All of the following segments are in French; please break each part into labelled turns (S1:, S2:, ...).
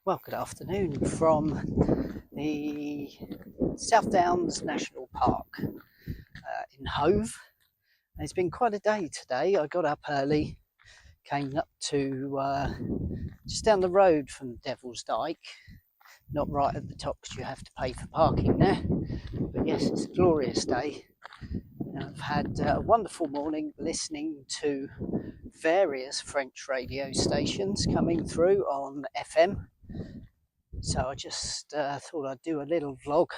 S1: Well, good afternoon from the South Downs National Park in Hove. And it's been quite a day today. I got up early, came up to just down the road from Devil's Dyke, not right at the top because you have to pay for parking there. But yes, it's a glorious day. I've had a wonderful morning listening to various French radio stations coming through on FM. So I just thought I'd do a little vlog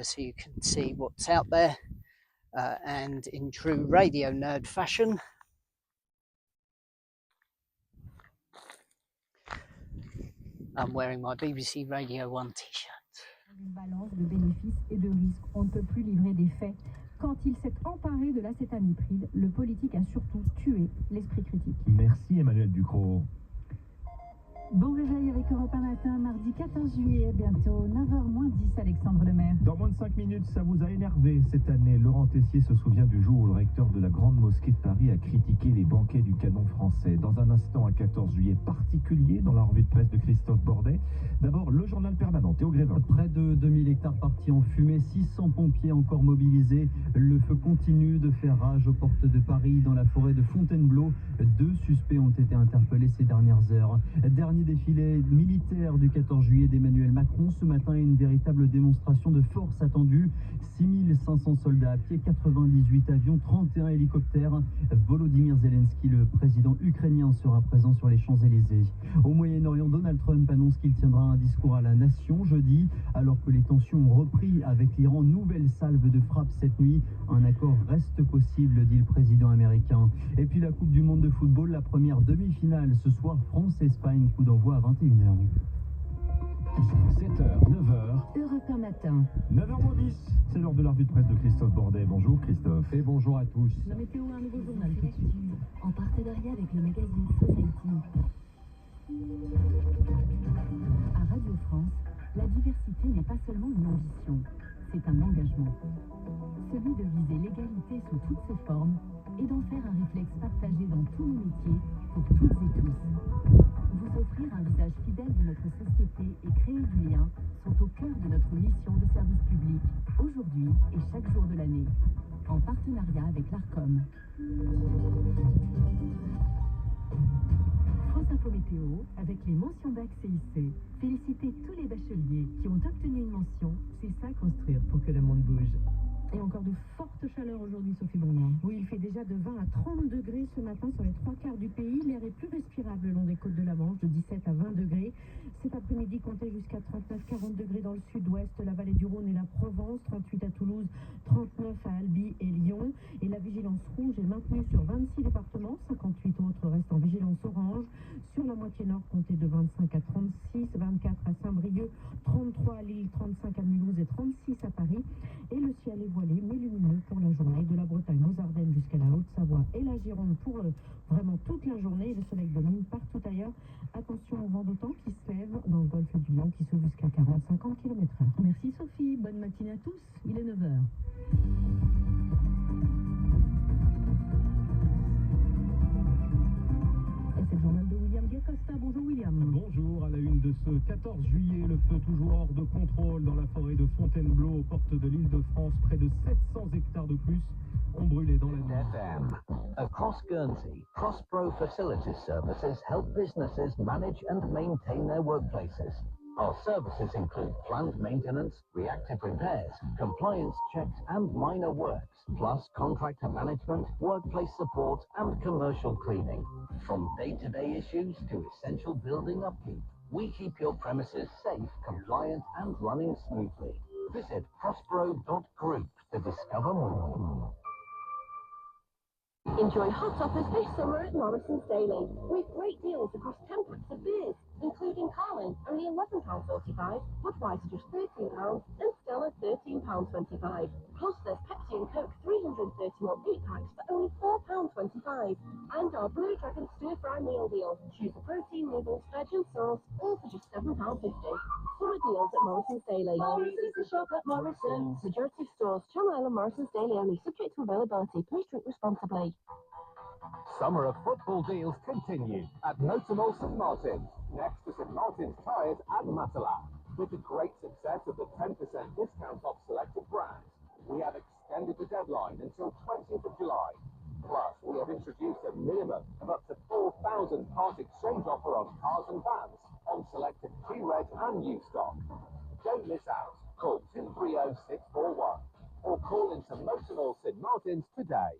S1: so you can see what's out there. And in true radio nerd fashion, I'm wearing my BBC Radio 1 t-shirt.
S2: Une balance de bénéfices et de risques, on ne peut plus livrer des faits. Quand il s'est emparé de l'acétamipride, le politique a surtout tué l'esprit critique.
S3: Merci Emmanuel Ducrot.
S2: Bon réveil avec Europe 1 matin, mardi 14 juillet, bientôt 9h-10, Alexandre Lemaire.
S3: Dans moins de 5 minutes, ça vous a énervé cette année. Laurent Tessier se souvient du jour où le recteur de la Grande Mosquée de Paris a critiqué les banquets du canon français. Dans un instant, un 14 juillet particulier dans la revue de presse de Christophe Bordet. D'abord, le journal permanent, Théo Grévin.
S4: Près de 2000 hectares partis en fumée, 600 pompiers encore mobilisés. Le feu continue de faire rage aux portes de Paris, dans la forêt de Fontainebleau. 2 suspects ont été interpellés ces dernières heures. Dernier défilé militaire du 14 juillet d'Emmanuel Macron. Ce matin, une véritable démonstration de force attendue. 6500 soldats à pied, 98 avions, 31 hélicoptères. Volodymyr Zelensky, le président ukrainien, sera présent sur les Champs-Élysées. Au Moyen-Orient, Donald Trump annonce qu'il tiendra un discours à la nation jeudi, alors que les tensions ont repris avec l'Iran. Nouvelle salve de frappe cette nuit. Un accord reste possible, dit le président américain. Et puis la Coupe du Monde de football, la première demi-finale ce soir, France-Espagne, coup d'envoi à 21h.
S3: 7h, 9h.
S2: Europe 1 matin.
S3: 9h10, c'est l'heure de la revue de presse de Christophe Bordet. Bonjour Christophe.
S4: Et bonjour à tous.
S2: La météo, un nouveau journal tout de suite. En partenariat avec le magazine Society. À Radio France, la diversité n'est pas seulement une ambition, c'est un engagement. Celui de viser l'égalité sous toutes ses formes et d'en faire un réflexe partagé dans tous nos métiers pour toutes et tous. Vous offrir un visage fidèle de notre société et créer du lien sont au cœur de notre mission de service public, aujourd'hui et chaque jour de l'année, en partenariat avec l'ARCOM. France Info Météo, avec les mentions bac CIC. Félicitez tous les bacheliers qui ont obtenu une mention. C'est ça construire pour que le monde bouge. Et encore de fortes chaleurs aujourd'hui, Sophie Bonnoir. Oui, il fait déjà de 20 à 30 degrés ce matin sur les 3/4 du pays. L'air est plus respirable le long des côtes de la Manche, de 17 à 20 degrés. Cet après-midi, comptez jusqu'à 39-40 degrés dans le sud-ouest, la vallée du Rhône et la Provence, 38 à Toulouse, 39 à Albi et Lyon. Et la vigilance rouge est maintenue sur 26 départements, 58 autres restent en vigilance orange. Sur la moitié nord, comptez de 25 à 36, 24 à Saint-Brieuc, 33 à Lille, 35 à Mulhouse et 36 à Paris. Et le ciel est voilé mais lumineux pour la journée, de la Bretagne aux Ardennes jusqu'à la Haute-Savoie et la Gironde pour vraiment toute la journée. Le soleil domine partout ailleurs. Attention au vent d'autant qui se lève dans le golfe du Lion qui s'ouvre jusqu'à 40-50 km/h. Merci Sophie, bonne matinée à tous, il est 9h. Et c'est le journal de William Giacosta. Bonjour William.
S3: Bonjour, à la une de ce 14 juillet, le feu toujours hors de contrôle dans la forêt de Fontainebleau, aux portes de l'île de France. Près de 700 hectares de plus ont brûlé dans la nuit.
S5: FM. Across Guernsey, Prospero Facility Services help businesses manage and maintain their workplaces. Our services include plant maintenance, reactive repairs, compliance checks and minor works, plus contractor management, workplace support and commercial cleaning. From day-to-day issues to essential building upkeep, we keep your premises safe, compliant and running smoothly. Visit prospero.group to discover more.
S6: Enjoy hot offers this summer at Morrison's Daily, with great deals across 10 packs of beers, including Carlin, only £11.45, Budweiser just £13, and Stella £13.25. Plus there's Pepsi and Coke 330ml 8 packs for only £4.25. And our Blue Dragon Stir Fry Meal Deal. Choose the protein, noodles, veg and sauce, all for just £7.50. Summer deals at Morrison's Daily. Morrison's the shop at Morrison's. Majority stores, Channel Island, Morrison's Daily only, subject to availability. Please drink responsibly.
S7: Summer of football deals continue at Notable St Martin's.
S5: next to St Martin's Tyres at Matala. With the great success of the 10% discount off selected brands, we have extended the deadline until 20th of July. Plus, we have introduced a minimum of up to 4,000 part exchange offer on cars and vans on selected Q-Reg and new stock. Don't miss out. Call 230641 or call into Motormall St Martin's today.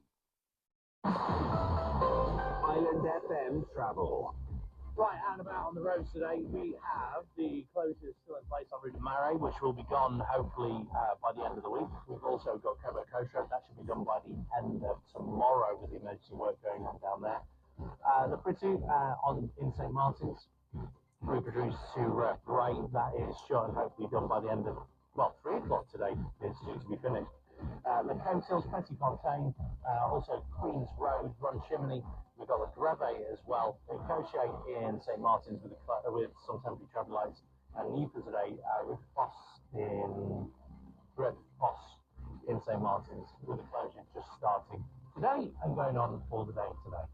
S5: Island FM Travel. Right, out and about on the roads today, we have the closures still in place on Route de Marais, which will be gone hopefully by the end of the week. We've also got Coburg Coast Road, that should be done by the end of tomorrow with the emergency work going on down there. The Pritty in St Martin's, reproduced to Bray, that is shut and hopefully done by the end of, 3 o'clock today, it's due to be finished. The Coast Hills, Petitfontaine, also Queen's Road, Run Chimney. We've got the Greve as well. Cochet in St Martin's with some temporary traffic lights. And new for today, River Foss in St Martin's with the closure just starting today and going on all the day today.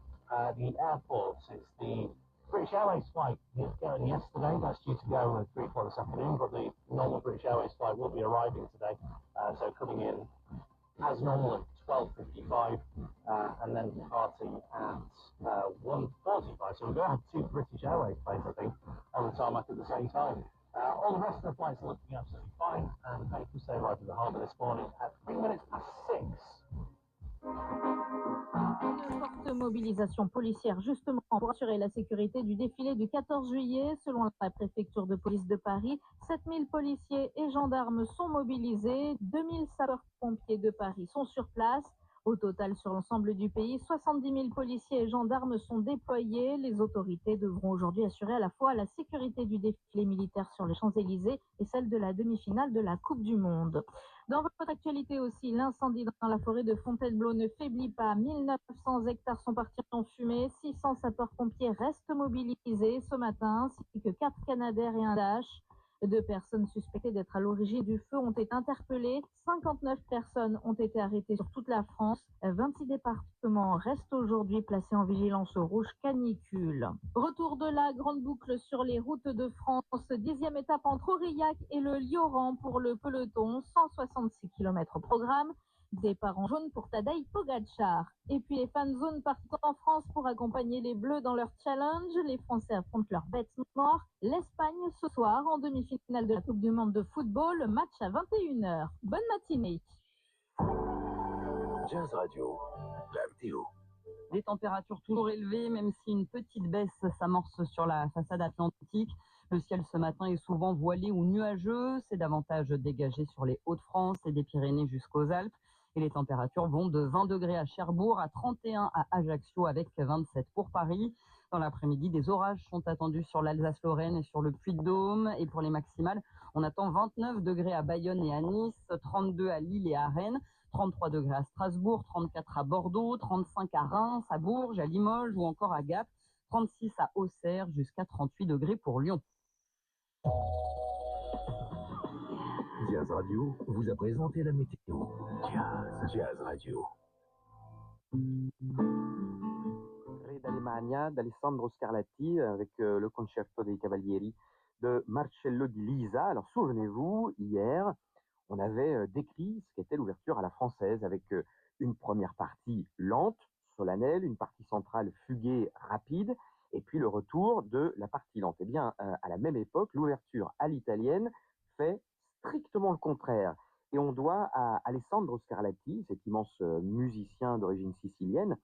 S5: The airports, it's the British Airways flight is going yesterday. That's due to go at 3 o'clock this afternoon, but the normal British Airways flight will be arriving today. So coming in as normal at 12:55 and then departing at 1:45. So we're going to have 2 British Airways planes, I think, on the tarmac at the same time. All the rest of the flights are looking absolutely fine, and thank you, say arrived at the harbour this morning at 3 minutes past 6.
S7: Une forte mobilisation policière justement pour assurer la sécurité du défilé du 14 juillet. Selon la préfecture de police de Paris, 7000 policiers et gendarmes sont mobilisés, 2000 sapeurs-pompiers de Paris sont sur place. Au total, sur l'ensemble du pays, 70 000 policiers et gendarmes sont déployés. Les autorités devront aujourd'hui assurer à la fois la sécurité du défilé militaire sur les Champs-Élysées et celle de la demi-finale de la Coupe du Monde. Dans votre actualité aussi, l'incendie dans la forêt de Fontainebleau ne faiblit pas. 1900 hectares sont partis en fumée. 600 sapeurs-pompiers restent mobilisés ce matin, ainsi que 4 Canadair et un Dash. 2 personnes suspectées d'être à l'origine du feu ont été interpellées. 59 personnes ont été arrêtées sur toute la France. 26 départements restent aujourd'hui placés en vigilance rouge canicule. Retour de la grande boucle sur les routes de France. 10e étape entre Aurillac et le Lioran pour le peloton. 166 km au programme. Départ en jaune pour Tadej Pogacar. Et puis les fan zones partent en France pour accompagner les Bleus dans leur challenge. Les Français affrontent leur bête noire. L'Espagne ce soir en demi-finale de la Coupe du Monde de football. Match à 21h. Bonne matinée.
S8: Jazz Radio, la météo.
S9: Des températures toujours élevées, même si une petite baisse s'amorce sur la façade atlantique. Le ciel ce matin est souvent voilé ou nuageux. C'est davantage dégagé sur les Hauts-de-France et des Pyrénées jusqu'aux Alpes. Et les températures vont de 20 degrés à Cherbourg à 31 à Ajaccio avec 27 pour Paris. Dans l'après-midi, des orages sont attendus sur l'Alsace-Lorraine et sur le Puy-de-Dôme. Et pour les maximales, on attend 29 degrés à Bayonne et à Nice, 32 à Lille et à Rennes, 33 degrés à Strasbourg, 34 à Bordeaux, 35 à Reims, à Bourges, à Limoges ou encore à Gap, 36 à Auxerre jusqu'à 38 degrés pour Lyon.
S8: Jazz Radio vous a présenté la météo. Jazz Radio.
S10: Re d'Alemagna d'Alessandro Scarlatti avec le concerto dei Cavalieri de Marcello Di Lisa. Alors souvenez-vous, hier, on avait décrit ce qu'était l'ouverture à la française avec une première partie lente, solennelle, une partie centrale fuguée, rapide, et puis le retour de la partie lente. Eh bien, à la même époque, l'ouverture à l'italienne fait strictement le contraire. Et on doit à Alessandro Scarlatti, cet immense musicien d'origine sicilienne,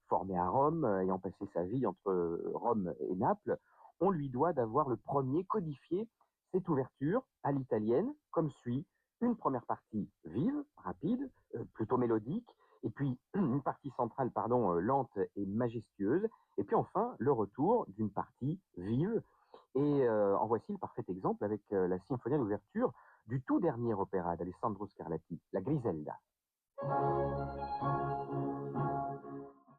S10: formé à Rome, ayant passé sa vie entre Rome et Naples, on lui doit d'avoir le premier codifié cette ouverture à l'italienne, comme suit: une première partie vive, rapide, plutôt mélodique, et puis une partie centrale, lente et majestueuse, et puis enfin le retour d'une partie vive. Et en voici le parfait exemple avec la symphonie d'ouverture du tout dernier opéra d'Alessandro Scarlatti, la Griselda.